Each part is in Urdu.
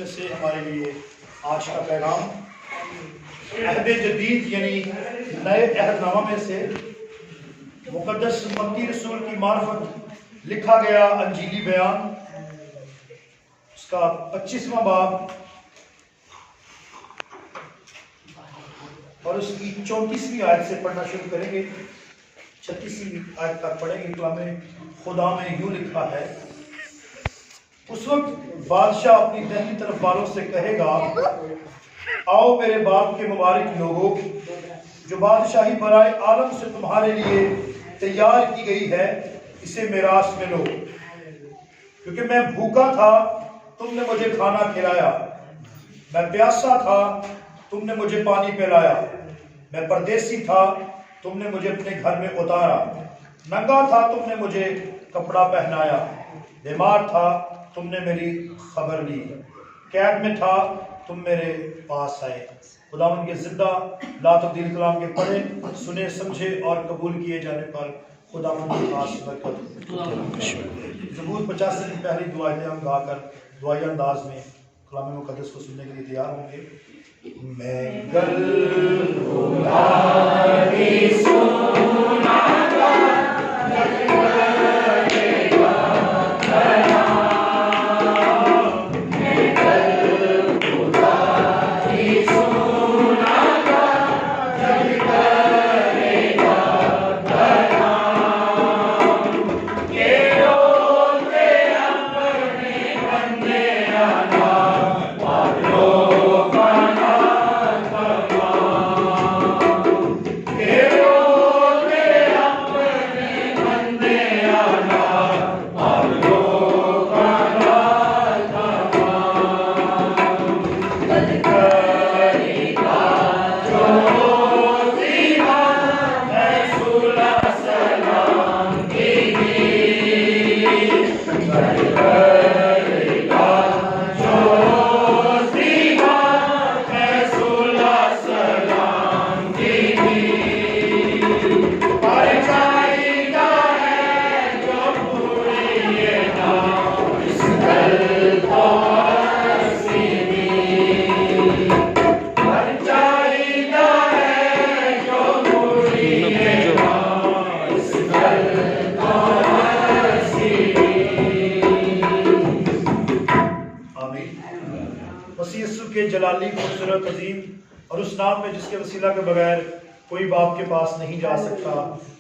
میں سے ہمارے لیے آج کا پیغام عہد جدید یعنی نئے عہد نامہ میں سے مقدس متی رسول کی معرفت لکھا گیا انجیلی بیان، اس کا 25واں باب اور اس کی 34ویں آیت سے پڑھنا شروع کریں گے، 36ویں آیت تک پڑھیں گے۔ کلام خدا میں یوں لکھا ہے: اس وقت بادشاہ اپنی دہنی طرف والوں سے کہے گا، آؤ میرے باپ کے مبارک لوگوں، جو بادشاہی برائے عالم سے تمہارے لیے تیار کی گئی ہے، اسے میراث میں لو، کیونکہ میں بھوکا تھا تم نے مجھے کھانا کھلایا، میں پیاسا تھا تم نے مجھے پانی پلایا، میں پردیسی تھا تم نے مجھے اپنے گھر میں اتارا، ننگا تھا تم نے مجھے کپڑا پہنایا، بیمار تھا تم نے میری خبر لی، قید میں تھا تم میرے پاس آئے۔ خداوند کے زندہ لا تبدیل کلام کے پڑھے، سنے، سمجھے اور قبول کیے جانے پر خداوند کی خاص برکت۔ زبور 85 کی پہلی دو آیتیں ہم گا کر دعائی انداز میں کلام مقدس کو سننے کے لیے تیار ہوں گے۔ میں گل خدای سنا جلالی خوبصورت عظیم اور اس نام میں جس کے وسیلہ کے بغیر کوئی باپ کے پاس نہیں جا سکتا،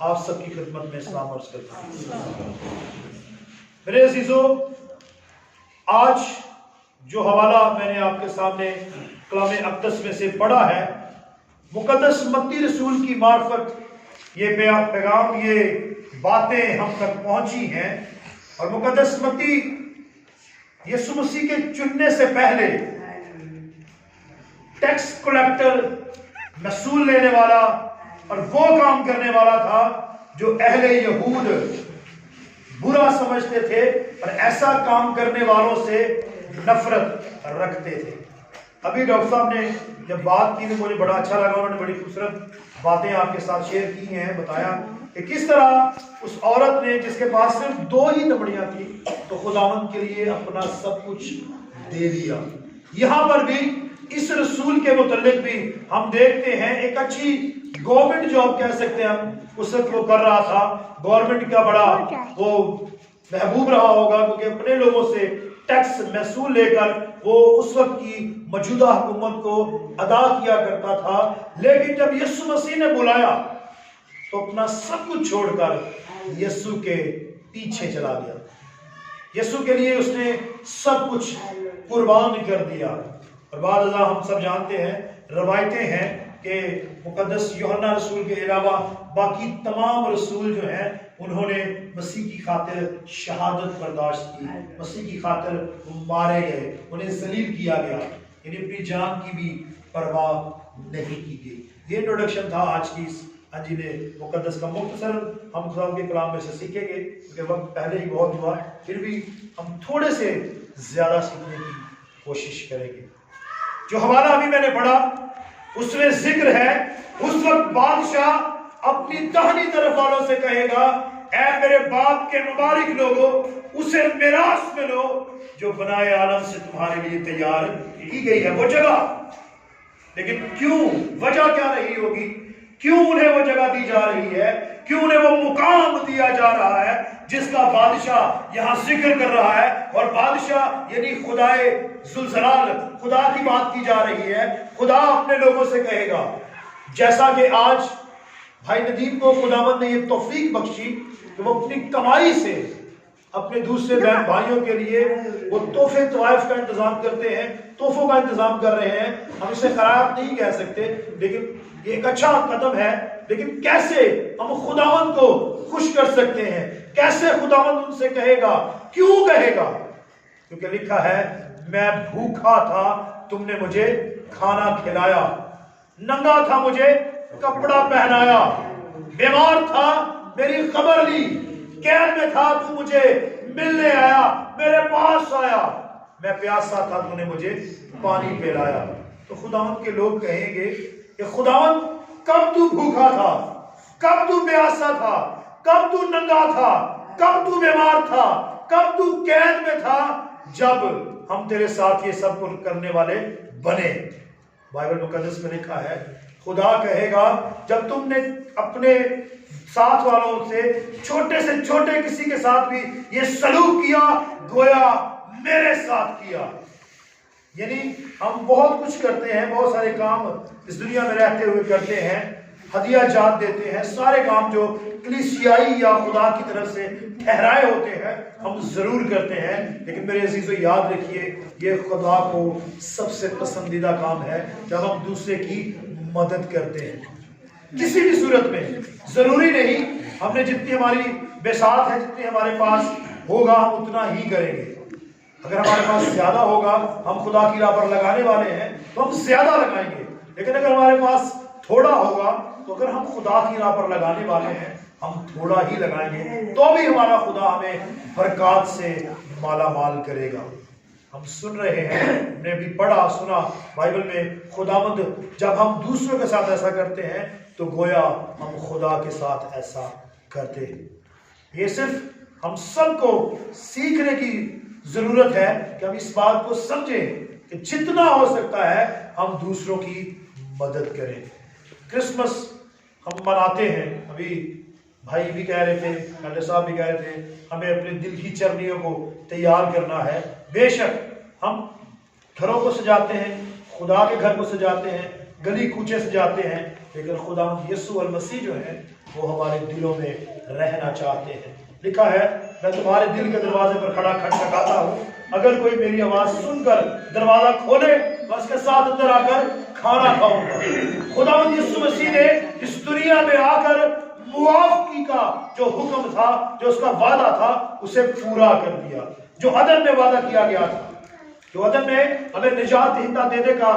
آپ سب کی خدمت میں اسلام عرض کرتا ہوں۔ میرے عزیزو، آج جو حوالہ میں نے آپ کے سامنے کلام اقدس میں سے پڑھا ہے، مقدس متی رسول کی معرفت، یہ پیغام، یہ باتیں ہم تک پہنچی ہیں، اور مقدس متی یسوع مسیح کے چننے سے پہلے ٹیکس کلیکٹر، محصول لینے والا اور وہ کام کرنے والا تھا جو اہل یہود برا سمجھتے تھے اور ایسا کام کرنے والوں سے نفرت رکھتے تھے۔ ابھی ڈاکٹر صاحب نے جب بات کی تو مجھے بڑا اچھا لگا، انہوں نے بڑی خوبصورت باتیں آپ کے ساتھ شیئر کی ہیں، بتایا کہ کس طرح اس عورت نے جس کے پاس صرف 2 ہی دمڑیاں تھیں تو خداوند کے لیے اپنا سب کچھ دے دیا۔ یہاں پر بھی اس رسول کے متعلق بھی ہم دیکھتے ہیں ایک اچھی گورنمنٹ جاب کہہ سکتے ہیں ہم، اس وقت وہ کر رہا تھا، گورنمنٹ کا بڑا وہ محبوب رہا ہوگا، کیونکہ اپنے لوگوں سے ٹیکس محصول لے کر وہ اس وقت کی موجودہ حکومت کو ادا کیا کرتا تھا۔ لیکن جب یسوع مسیح نے بلایا تو اپنا سب کچھ چھوڑ کر یسوع کے پیچھے چلا گیا، یسوع کے لیے اس نے سب کچھ قربان کر دیا۔ اور بعد ازاں ہم سب جانتے ہیں، روایتیں ہیں کہ مقدس یوحنا رسول کے علاوہ باقی تمام رسول جو ہیں انہوں نے مسیح کی خاطر شہادت برداشت کی، مسیح کی خاطر مارے گئے، انہیں ذلیل کیا گیا، یعنی اپنی جان کی بھی پرواہ نہیں کی گئی۔ یہ انٹروڈکشن تھا آج کی اس انجیل مقدس کا۔ مختصر ہم خدا کے کلام میں سے سیکھیں گے کیونکہ وقت پہلے ہی بہت ہوا، پھر بھی ہم تھوڑے سے زیادہ سیکھنے کی کوشش کریں گے۔ جو حوالہ ابھی میں نے پڑھا اس میں ذکر ہے، اس وقت بادشاہ اپنی داہنی طرف والوں سے کہے گا اے میرے باپ کے مبارک لوگو اسے میراث میں لو جو بنائے عالم سے تمہارے لیے تیار کی گئی ہے، وہ جگہ۔ لیکن کیوں، وجہ کیا رہی ہوگی، کیوں انہیں وہ جگہ دی جا رہی ہے، کیوں انہیں وہ مقام دیا جا رہا ہے جس کا بادشاہ یہاں ذکر کر رہا ہے؟ اور بادشاہ یعنی خدائے ذوالجلال، خدا کی بات کی جا رہی ہے۔ خدا اپنے لوگوں سے کہے گا، جیسا کہ آج بھائی ندیم کو خداوند نے یہ توفیق بخشی کہ وہ اپنی کمائی سے اپنے دوسرے بہن بھائیوں کے لیے وہ تحفے طوائف کا انتظام کرتے ہیں، تحفوں کا انتظام کر رہے ہیں۔ ہم اسے خراب نہیں کہہ سکتے، لیکن یہ ایک اچھا قدم ہے۔ لیکن کیسے ہم خداوند کو خوش کر سکتے ہیں؟ کیسے خداوند ان سے کہے گا؟ کیوں کہے گا؟ کیونکہ لکھا ہے میں بھوکا تھا تم نے مجھے کھانا کھلایا، ننگا تھا مجھے کپڑا پہنایا، بیمار تھا میری خبر لی، قید میں تھا تو مجھے ملنے آیا، میرے پاس آیا، میں پیاسا تھا تو نے مجھے پانی پلایا۔ تو خداوند کے لوگ کہیں گے کہ خداوند کب تو بھوکا تھا، کب تو پیاسا تھا، کب تو ننگا تھا، کب تو بیمار تھا، کب تو قید میں تھا، جب ہم تیرے ساتھ یہ سب کچھ کرنے والے بنے۔ بائبل مقدس میں لکھا ہے خدا کہے گا جب تم نے اپنے ساتھ والوں سے چھوٹے سے چھوٹے کسی کے ساتھ بھی یہ سلوک کیا، گویا میرے ساتھ کیا۔ یعنی ہم بہت کچھ کرتے ہیں، بہت سارے کام اس دنیا میں رہتے ہوئے کرتے ہیں، ہدیہ جات دیتے ہیں، سارے کام جو کلیسیائی یا خدا کی طرف سے ٹھہرائے ہوتے ہیں ہم ضرور کرتے ہیں۔ لیکن میرے عزیزو یاد رکھیے یہ خدا کو سب سے پسندیدہ کام ہے جب ہم دوسرے کی مدد کرتے ہیں کسی بھی صورت میں۔ ضروری نہیں ہم نے جتنی ہماری بساط ہے، جتنی ہمارے پاس ہوگا ہم اتنا ہی کریں گے۔ اگر ہمارے پاس زیادہ ہوگا، ہم خدا کی راہ پر لگانے والے ہیں تو ہم زیادہ لگائیں گے۔ لیکن اگر ہمارے پاس تھوڑا ہوگا تو اگر ہم خدا کی راہ پر لگانے والے ہیں ہم تھوڑا ہی لگائیں گے، تو بھی ہمارا خدا ہمیں برکات سے مالا مال کرے گا۔ ہم سن رہے ہیں، ہم نے بھی پڑھا سنا بائبل میں خداوند جب ہم دوسروں کے ساتھ ایسا کرتے ہیں تو گویا ہم خدا کے ساتھ ایسا کرتے ہیں۔ یہ صرف ہم سب کو سیکھنے کی ضرورت ہے کہ ہم اس بات کو سمجھیں کہ جتنا ہو سکتا ہے ہم دوسروں کی مدد کریں۔ کرسمس ہم مناتے ہیں، ابھی بھائی بھی کہہ رہے تھے، مہندس صاحب بھی کہہ رہے تھے ہمیں اپنے دل کی چرنیوں کو تیار کرنا ہے۔ بے شک ہم گھروں کو سجاتے ہیں، خدا کے گھر کو سجاتے ہیں، گلی کوچے سجاتے ہیں، لیکن خدا یسوع المسیح جو ہے وہ ہمارے دلوں میں رہنا چاہتے ہیں۔ لکھا ہے میں تمہارے دل کے دروازے پر کھڑا کھٹکھٹاتا ہوں، اگر کوئی میری آواز سن کر دروازہ کھولے تو اس کے ساتھ اندر آ کر کھانا کھاؤں گا۔ خداوند یسوع مسیح نے اس دنیا میں آ کر موافقی کا جو حکم تھا، جو اس کا وعدہ تھا، اسے پورا کر دیا۔ جو عدن میں وعدہ کیا گیا تھا، جو عدن میں ہمیں نجات دہندہ دینے کا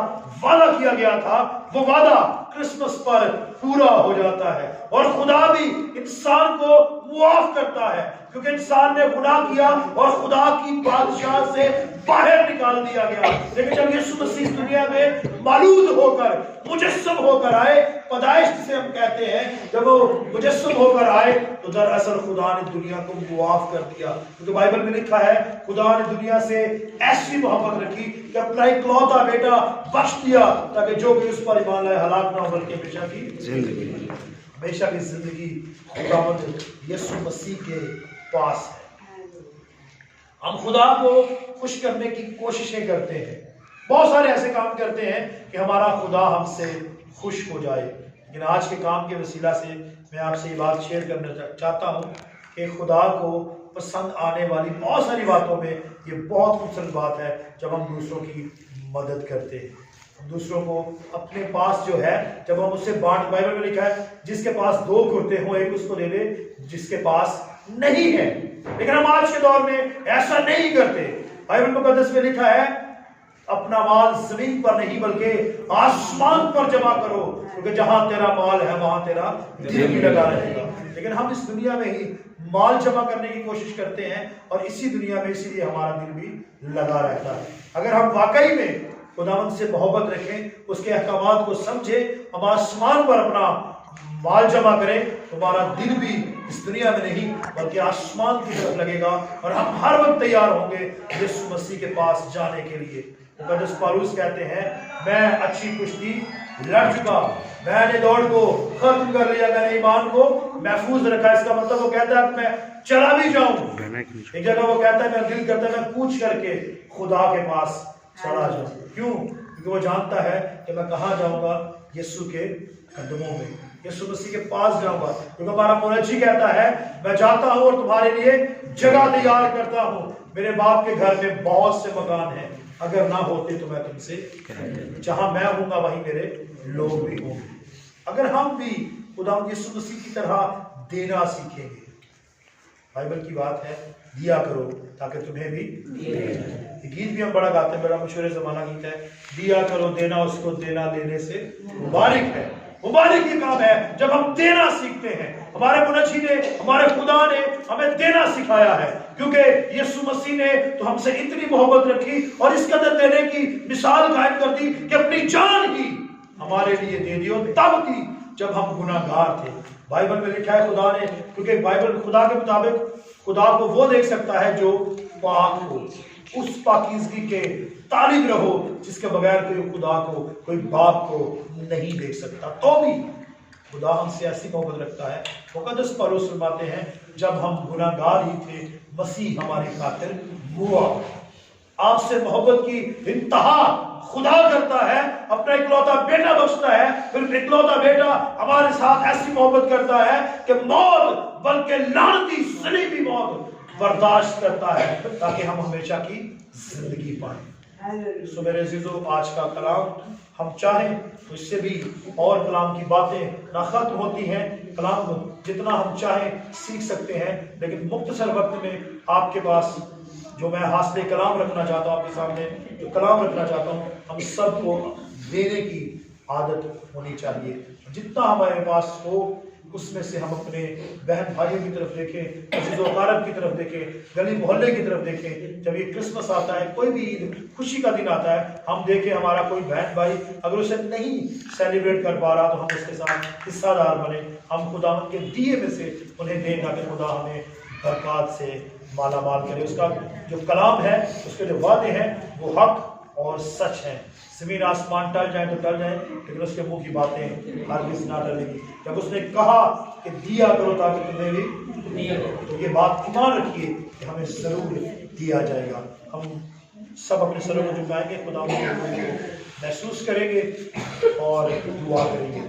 وعدہ کیا گیا تھا، وہ وعدہ کرسمس پر پورا ہو جاتا ہے۔ اور خدا بھی انسان کو معاف کرتا ہے کیونکہ انسان نے گناہ کیا اور خدا کی بادشاہ سے باہر نکال دیا گیا۔ لیکن جب یسوع مسیح دنیا میں مولود ہو کر مجسم ہو کر آئے، پیدائش جسے ہم کہتے ہیں، جب وہ مجسم ہو کر آئے تو دراصل خدا نے دنیا کو معاف کر دیا۔ کیونکہ بائبل میں لکھا ہے خدا نے دنیا سے ایسی محبت رکھی کہ اپنا اکلوتا بیٹا بخش دیا تاکہ جو بھی اس پر ایمان لائے ہلاک نہ ہو بلکہ ہمیشہ کی زندگی، ہمیشہ کی زندگی خداوند یسوع مسیح کے پاس ہے۔ ہم خدا کو خوش کرنے کی کوششیں کرتے ہیں، بہت سارے ایسے کام کرتے ہیں کہ ہمارا خدا ہم سے خوش ہو جائے۔ لیکن آج کے کام کے وسیلہ سے میں آپ سے یہ بات شیئر کرنا چاہتا ہوں کہ خدا کو پسند آنے والی بہت ساری باتوں میں یہ بہت خوبصورت بات ہے جب ہم دوسروں کی مدد کرتے ہیں، دوسروں کو اپنے پاس جو ہے جب ہم اسے بانٹ۔ بائبل میں لکھا ہے جس کے پاس 2 کرتے ہوں ایک اس کو دے دے جس کے پاس نہیں ہے۔ لیکن ہم آج کے دور میں ایسا نہیں کرتے۔ بائبل مقدس میں لکھا ہے اپنا مال زمین پر نہیں بلکہ آسمان پر جمع کرو کیونکہ جہاں تیرا مال ہے وہاں تیرا دل بھی لگا رہے گا۔ لیکن ہم اس دنیا میں ہی مال جمع کرنے کی کوشش کرتے ہیں اور اسی دنیا میں اسی لیے ہمارا دل بھی لگا رہتا ہے۔ اگر ہم واقعی میں خداوند سے محبت رکھیں، اس کے احکامات کو سمجھیں، ہم آسمان پر اپنا مال جمع کریں، ہمارا دل بھی اس دنیا میں نہیں بلکہ آسمان کی طرف لگے گا، اور ہم ہر وقت تیار ہوں گے یسوع مسیح کے پاس جانے کے لیے۔ مقدس پالوس کہتے ہیں میں اچھی کشتی لڑ چکا، میں نے دوڑ کو ختم کر لیا، میں نے ایمان کو محفوظ رکھا۔ اس کا مطلب وہ کہتا ہے کہ میں چلا بھی جاؤں، ایک جگہ وہ کہتا ہے میرا دل کرتا ہے میں کوچ کر کے خدا کے پاس چلا جاؤں۔ کیوں؟ کیونکہ وہ جانتا ہے کہ میں کہاں جاؤں گا، یسوع کے قدموں میں، یسوع مسیح کے پاس جاؤں گا۔ کیونکہ ہمارا منجی کہتا ہے میں جاتا ہوں اور تمہارے لیے جگہ تیار کرتا ہوں، میرے باپ کے گھر میں بہت سے مکان ہیں، اگر نہ ہوتے تو میں تم سے جہاں میں ہوں گا وہیں میرے لوگ بھی ہوں گے۔ اگر ہم بھی خدا یسوع مسیح کی طرح دینا سیکھیں گے، بائبل کی بات ہے دیا کرو تاکہ تمہیں بھی یہ گیت بھی ہم بڑا گاتے ہیں، بڑا مشہور زمانہ گیت ہے، دیا کرو دینا اس کو دینا لینے سے مبارک ہے۔ مبارک یہ کام ہے جب ہم دینا سیکھتے ہیں۔ ہمارے منجی نے، ہمارے خدا نے ہمیں دینا سکھایا ہے، کیونکہ یسوع مسیح نے تو ہم سے اتنی محبت رکھی اور اس قدر دینے کی مثال قائم کر دی کہ اپنی جان ہی ہمارے لیے دے دی، اور تب دی جب ہم گناہ گار تھے۔ بائبل میں لکھا ہے خدا نے، کیونکہ بائبل خدا کے مطابق خدا کو وہ دیکھ سکتا ہے جو پاک ہو، اس پاکیزگی کے طالب رہو جس کے بغیر کوئی خدا کو، کوئی باپ کو نہیں دیکھ سکتا۔ تو بھی خدا ہم سے ایسی محبت رکھتا ہے۔ مقدس پالوس فرماتے ہیں جب ہم گناہ گار ہی تھے مسیح ہماری خاطر ہوا۔ آپ سے محبت کی انتہا خدا کرتا ہے، اپنا اکلوتا بیٹا بخشتا ہے، پھر اکلوتا بیٹا ہمارے ساتھ ایسی محبت کرتا ہے کہ موت بلکہ لعنتی صلیبی موت برداشت کرتا ہے تاکہ ہم ہمیشہ کی زندگی پائیں۔ سو میرے عزیزو، آج کا کلام ہم چاہیں تو اس سے بھی اور کلام کی باتیں نہ ختم ہوتی ہیں، کلام جتنا ہم چاہیں سیکھ سکتے ہیں، لیکن مختصر وقت میں آپ کے پاس جو میں حاصل کلام رکھنا چاہتا ہوں، آپ کے سامنے جو کلام رکھنا چاہتا ہوں، ہم سب کو دینے کی عادت ہونی چاہیے۔ جتنا ہمارے پاس ہو اس میں سے ہم اپنے بہن بھائیوں کی طرف دیکھیں، عزیز و اقارب کی طرف دیکھیں، گلی محلے کی طرف دیکھیں۔ جب یہ کرسمس آتا ہے، کوئی بھی عید خوشی کا دن آتا ہے، ہم دیکھیں ہمارا کوئی بہن بھائی اگر اسے نہیں سیلیبریٹ کر پا رہا تو ہم اس کے ساتھ حصہ دار بنیں، ہم خدا کے دیے میں سے انہیں دیں تاکہ خدا ہمیں برکات سے مالا مال کرے۔ اس کا جو کلام ہے، اس کے جو وعدے ہیں وہ حق اور سچ ہیں۔ زمین آسمان ٹل جائیں تو ٹل جائیں، لیکن اس کے منہ کی باتیں ہرگز نہ ٹلیں گی۔ جب اس نے کہا کہ دیا کرو تاکہ تمہیں بھی، تو یہ بات ایمان رکھیے کہ ہمیں ضرور دیا جائے گا۔ ہم سب اپنے سروں کو جھکائیں گے، خدا کو محسوس کریں گے اور دعا کریں گے۔